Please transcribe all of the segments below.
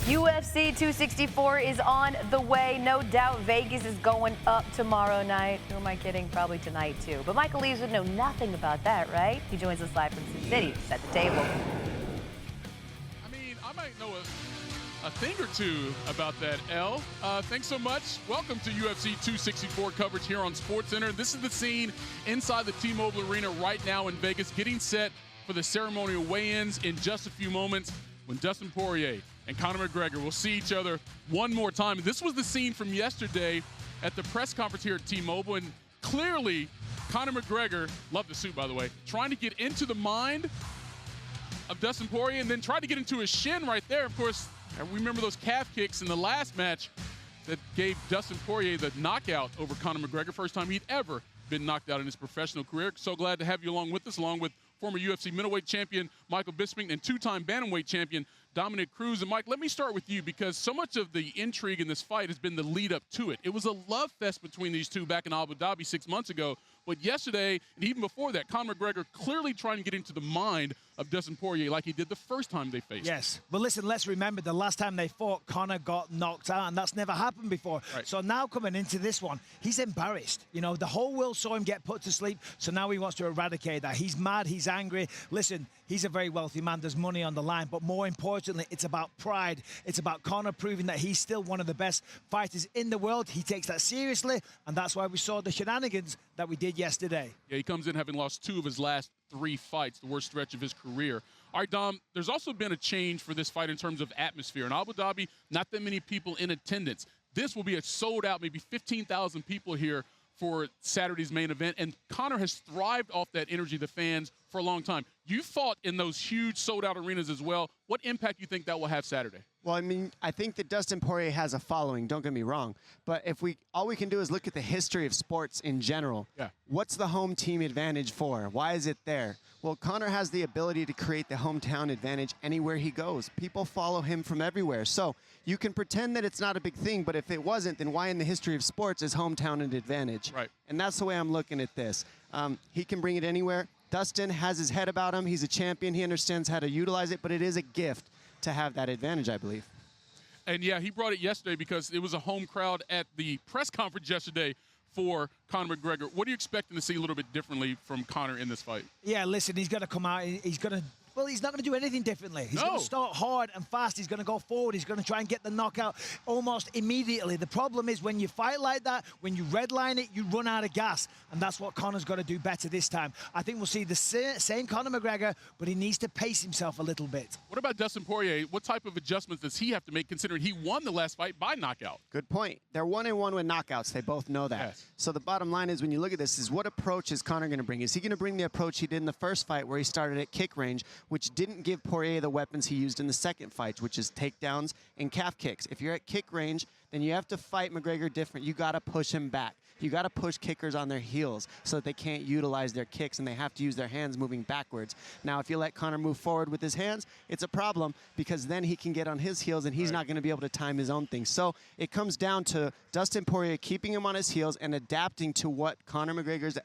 UFC 264 is on the way. No doubt Vegas is going up tomorrow night. Who am I kidding? Probably tonight, too. But Michael Eaves would know nothing about that, right? He joins us live from Sin City. Set the table. I mean, I might know a thing or two about that, Elle. Thanks so much. Welcome to UFC 264 coverage here on SportsCenter. This is the scene inside the T-Mobile Arena right now in Vegas, getting set for the ceremonial weigh-ins in just a few moments when Dustin Poirier and Conor McGregor will see each other one more time. This was the scene from yesterday at the press conference here at T-Mobile, and clearly Conor McGregor, love the suit by the way, trying to get into the mind of Dustin Poirier and then tried to get into his shin right there. Of course, we remember those calf kicks in the last match that gave Dustin Poirier the knockout over Conor McGregor. First time he'd ever been knocked out in his professional career. So glad to have you along with us, along with former UFC middleweight champion Michael Bisping and two-time bantamweight champion Dominick Cruz. And Mike, let me start with you because so much of the intrigue in this fight has been the lead up to it. It was a love fest between these two back in Abu Dhabi 6 months ago. But yesterday, and even before that, Conor McGregor clearly trying to get into the mind of Dustin Poirier like he did the first time they faced. Yes. Well, listen, let's remember the last time they fought, Conor got knocked out, and that's never happened before. Right. So now coming into this one, he's embarrassed. You know, the whole world saw him get put to sleep, so now he wants to eradicate that. He's mad, he's angry. Listen, he's a very wealthy man. There's money on the line, but more importantly, it's about pride. It's about Conor proving that he's still one of the best fighters in the world. He takes that seriously, and that's why we saw the shenanigans that we did yesterday. Yeah, he comes in having lost 2 of his last 3 fights, the worst stretch of his career. All right, Dom, there's also been a change for this fight in terms of atmosphere. In Abu Dhabi, not that many people in attendance. This will be a sold-out, maybe 15,000 people here for Saturday's main event, and Conor has thrived off that energy, the fans, for a long time. You fought in those huge sold-out arenas as well. What impact do you think that will have Saturday? Well, I mean, I think that Dustin Poirier has a following, don't get me wrong. But if all we can do is look at the history of sports in general. Yeah. What's the home team advantage for? Why is it there? Well, Conor has the ability to create the hometown advantage anywhere he goes. People follow him from everywhere. So you can pretend that it's not a big thing, but if it wasn't, then why in the history of sports is hometown an advantage? Right. And that's the way I'm looking at this. He can bring it anywhere. Dustin has his head about him. He's a champion. He understands how to utilize it, but it is a gift to have that advantage, I believe. And, yeah, he brought it yesterday because it was a home crowd at the press conference yesterday for Conor McGregor. What are you expecting to see a little bit differently from Conor in this fight? Yeah, listen, he's going to come out. He's going to. Well, he's not going to do anything differently. He's going to start hard and fast. He's going to go forward. He's going to try and get the knockout almost immediately. The problem is when you fight like that, when you redline it, you run out of gas. And that's what Conor's got to do better this time. I think we'll see the same Conor McGregor, but he needs to pace himself a little bit. What about Dustin Poirier? What type of adjustments does he have to make considering he won the last fight by knockout? Good point. They're 1-1 with knockouts. They both know that. Yes. So the bottom line is when you look at this is what approach is Conor going to bring? Is he going to bring the approach he did in the first fight where he started at kick range, which didn't give Poirier the weapons he used in the second fight, which is takedowns and calf kicks? If you're at kick range, then you have to fight McGregor different. You got to push him back. You got to push kickers on their heels so that they can't utilize their kicks and they have to use their hands moving backwards. Now, if you let Conor move forward with his hands, it's a problem because then he can get on his heels and he's not going to be able to time his own thing. So it comes down to Dustin Poirier keeping him on his heels and adapting to what Conor McGregor's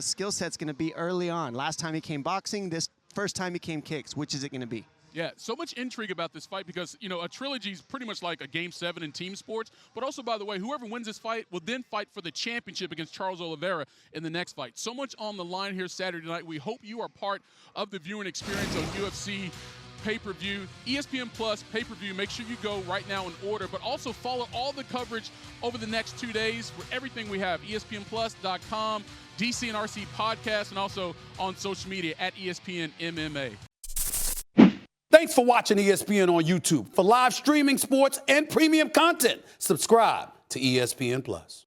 skill set's going to be early on. Last time he came boxing, this first time he came kicks. Which is it going to be? Yeah, so much intrigue about this fight because, you know, a trilogy is pretty much like a Game 7 in team sports. But also, by the way, whoever wins this fight will then fight for the championship against Charles Oliveira in the next fight. So much on the line here Saturday night. We hope you are part of the viewing experience on UFC pay-per-view, ESPN Plus pay-per-view. Make sure you go right now and order, but also follow all the coverage over the next 2 days for everything we have, ESPNplus.com, DC and RC podcast, and also on social media at ESPN MMA. Thanks for watching ESPN on YouTube. For live streaming sports and premium content, subscribe to ESPN Plus.